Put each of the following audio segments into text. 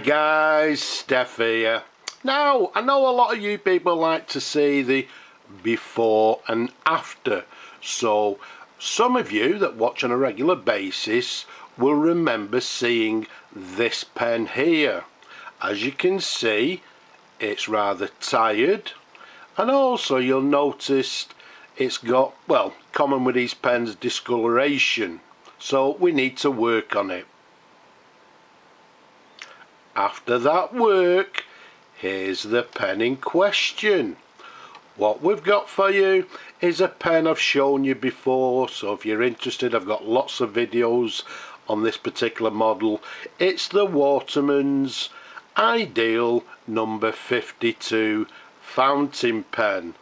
guys, Steph here. Now, I know a lot of you people like to see the before and after, so some of you that watch on a regular basis will remember seeing this pen here. As you can see, it's rather tired, and also you'll notice it's got, well, common with these pens, discoloration, so we need to work on it. After that work, here's the pen in question. What we've got for you is a pen I've shown you before, so if you're interested, I've got lots of videos on this particular model. It's the Watermans Ideal number 52 fountain pen.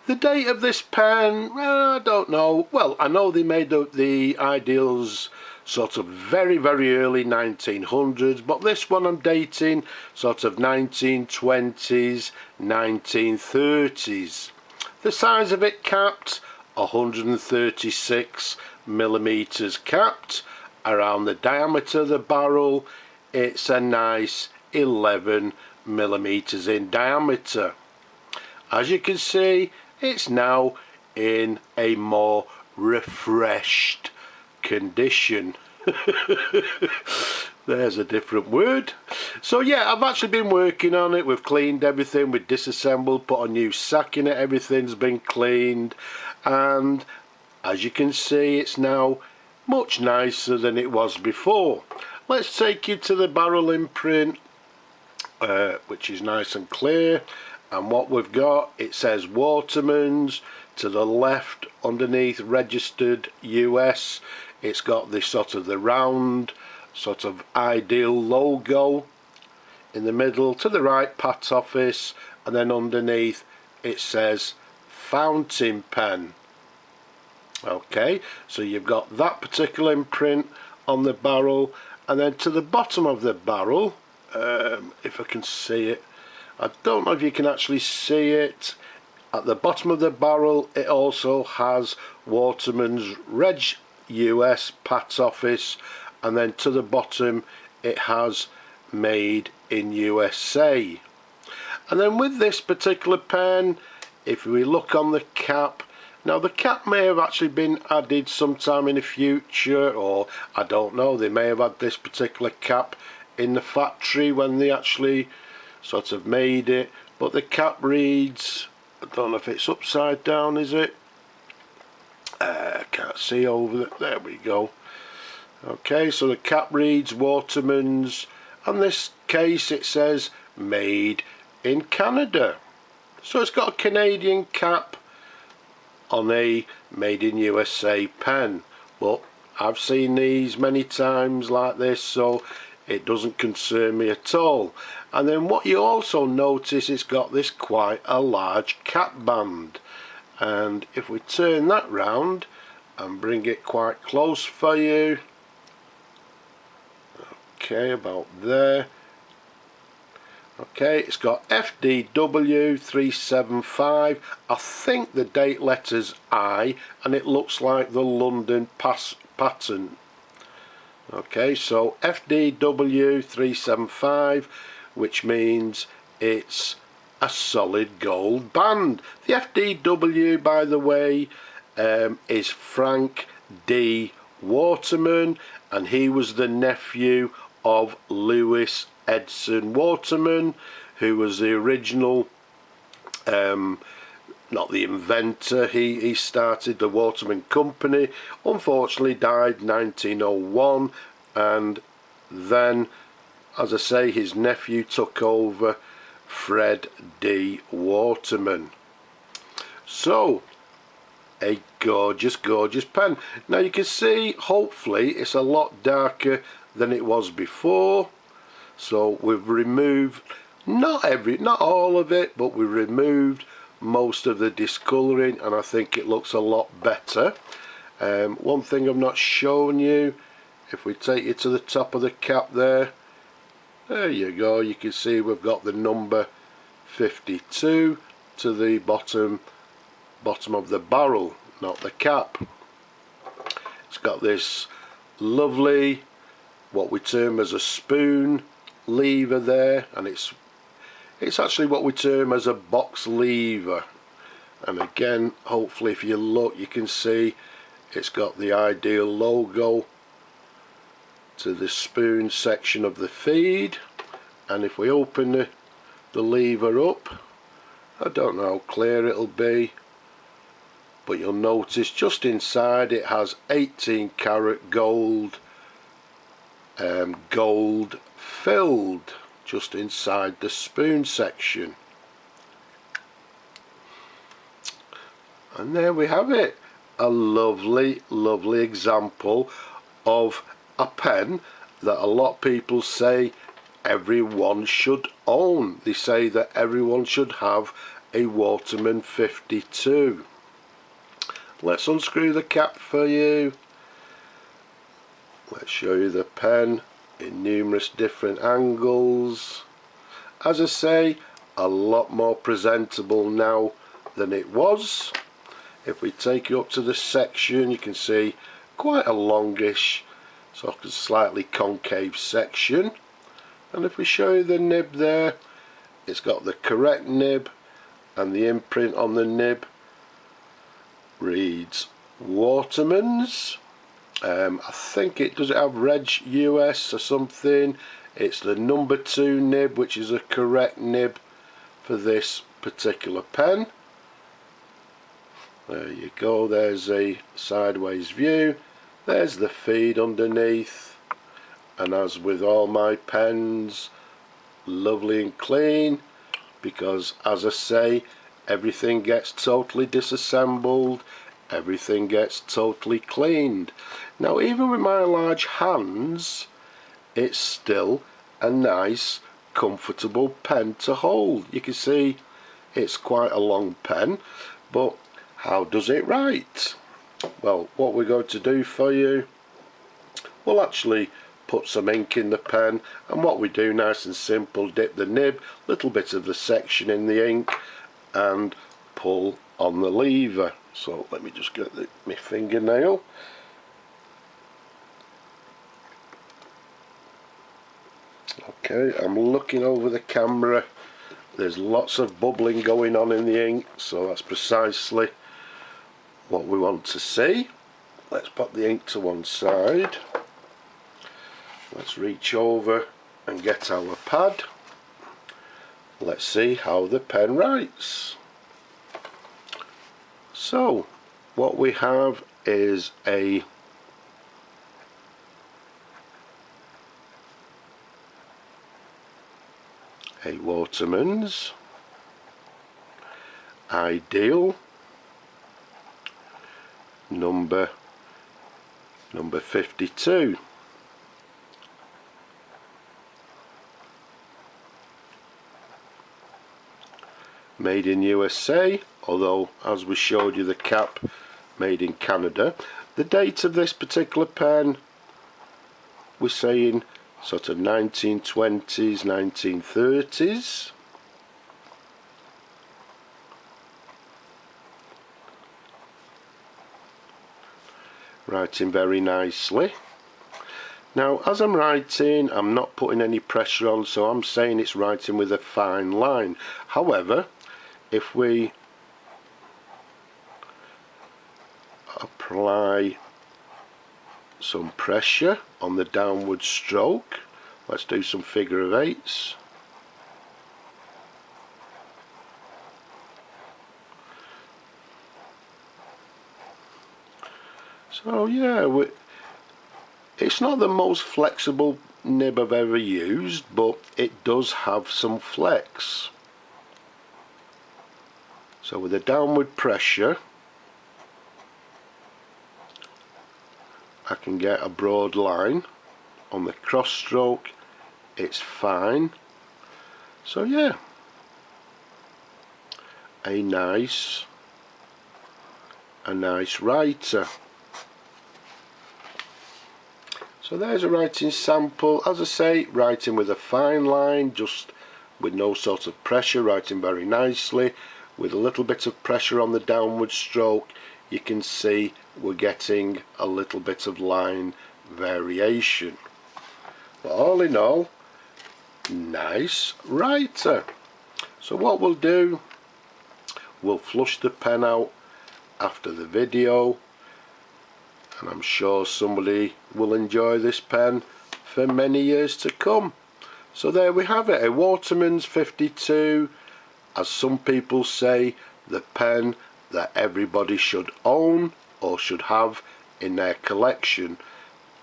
The date of this pen, I don't know. Well, I know they made the Ideals sort of very early 1900s, but this one I'm dating sort of 1920s, 1930s. The size of it capped 136 millimeters capped. Around the diameter of the barrel, it's a nice 11 millimeters in diameter. As you can see, it's now in a more refreshed condition. There's a different word. So yeah, I've actually been working on it. We've cleaned everything, we've disassembled, put a new sack in it, everything's been cleaned, and as you can see, it's now much nicer than it was before. Let's take you to the barrel imprint, which is nice and clear. And what we've got, it says Watermans. To the left, underneath, registered US. It's got this sort of the round sort of Ideal logo in the middle. To the right, Pat Office, and then underneath it says fountain pen. Okay, so you've got that particular imprint on the barrel, and then to the bottom of the barrel, if I can see it, I don't know if you can actually see it. At the bottom of the barrel, it also has Watermans Reg US, Pat's Office, and then to the bottom it has Made in USA. And then with this particular pen, if we look on the cap, now the cap may have actually been added sometime in the future, or I don't know, they may have had this particular cap in the factory when they actually sort of made it, but the cap reads, I don't know if it's upside down, is it? Can't see over there we go. Okay, so the cap reads Watermans, and this case it says made in Canada. So it's got a Canadian cap on a made in USA pen, but I've seen these many times like this, so it doesn't concern me at all. And then what you also notice, it's got this quite a large cap band, and if we turn that round and bring it quite close for you, okay, about there. Okay, it's got FDW 375. I think the date letter's I, and it looks like the London pattern. Okay, so FDW 375, which means it's a solid gold band. The FDW, by the way, is Frank D. Waterman, and he was the nephew of Lewis Edson Waterman, who was the original, not the inventor. He started the Waterman Company, unfortunately died 1901, and then, as I say, his nephew took over, Fred D. Waterman. So, a gorgeous pen. Now you can see, hopefully, it's a lot darker than it was before. So we've removed, not all of it, but we removed most of the discolouring, and I think it looks a lot better. One thing I've not shown you, if we take you to the top of the cap there you go, you can see we've got the number 52 to the bottom of the barrel, not the cap. It's got this lovely, what we term as a spoon lever there, and it's actually what we term as a box lever. And again, hopefully if you look, you can see it's got the Ideal logo to the spoon section of the feed. And if we open the lever up, I don't know how clear it'll be, but you'll notice just inside it has 18 karat gold, gold filled just inside the spoon section. And there we have it, a lovely example of a pen that a lot of people say everyone should own. They say that everyone should have a Waterman 52. Let's unscrew the cap for you. Let's show you the pen in numerous different angles. As I say, a lot more presentable now than it was. If we take you up to the section, you can see quite a longish, sort of slightly concave section. And if we show you the nib there, it's got the correct nib, and the imprint on the nib reads Watermans. I think it does it have Reg US or something. It's the number 2 nib, which is a correct nib for this particular pen. There you go, there's a sideways view, there's the feed underneath, and as with all my pens, lovely and clean, because as I say, everything gets totally disassembled, everything gets totally cleaned. Now even with my large hands, it's still a nice comfortable pen to hold. You can see it's quite a long pen, but how does it write? Well, what we're going to do for you, we'll actually put some ink in the pen, and what we do, nice and simple, dip the nib, little bit of the section in the ink, and pull on the lever. So let me just get my fingernail. Okay, I'm looking over the camera. There's lots of bubbling going on in the ink, so that's precisely what we want to see. Let's pop the ink to one side. Let's reach over and get our pad. Let's see how the pen writes. So what we have is a Watermans Ideal number 52. Made in USA, although as we showed you the cap, made in Canada. The date of this particular pen, we're saying sort of 1920s, 1930s. Writing very nicely. Now as I'm writing, I'm not putting any pressure on, so I'm saying it's writing with a fine line. However, if we apply some pressure on the downward stroke, let's do some figure of eights. So yeah, it's not the most flexible nib I've ever used, but it does have some flex. So with the downward pressure, I can get a broad line. On the cross stroke, it's fine. So yeah, a nice writer. So there's a writing sample. As I say, writing with a fine line, just with no sort of pressure, writing very nicely. With a little bit of pressure on the downward stroke, you can see we're getting a little bit of line variation. But all in all, nice writer. So what we'll do, we'll flush the pen out after the video, and I'm sure somebody will enjoy this pen for many years to come. So there we have it, a Watermans 52, as some people say, the pen that everybody should own or should have in their collection.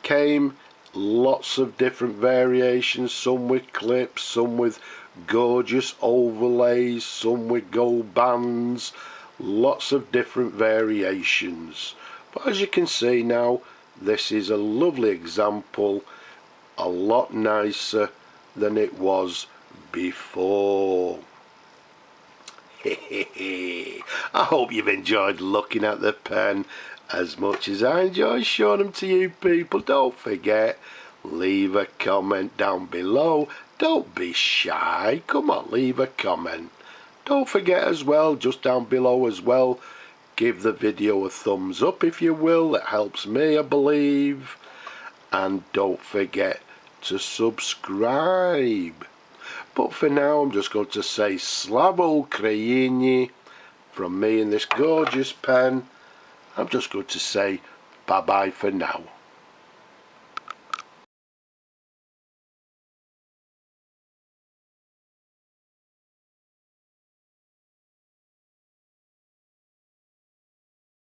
Came lots of different variations, some with clips, some with gorgeous overlays, some with gold bands, lots of different variations. But as you can see now, this is a lovely example, a lot nicer than it was before. I hope you've enjoyed looking at the pen as much as I enjoy showing them to you people. Don't forget, leave a comment down below. Don't be shy, come on, leave a comment. Don't forget as well, just down below as well, give the video a thumbs up if you will, it helps me I believe. And don't forget to subscribe. But for now I'm just going to say Slava Ukraini from me and this gorgeous pen. I'm just going to say bye bye for now.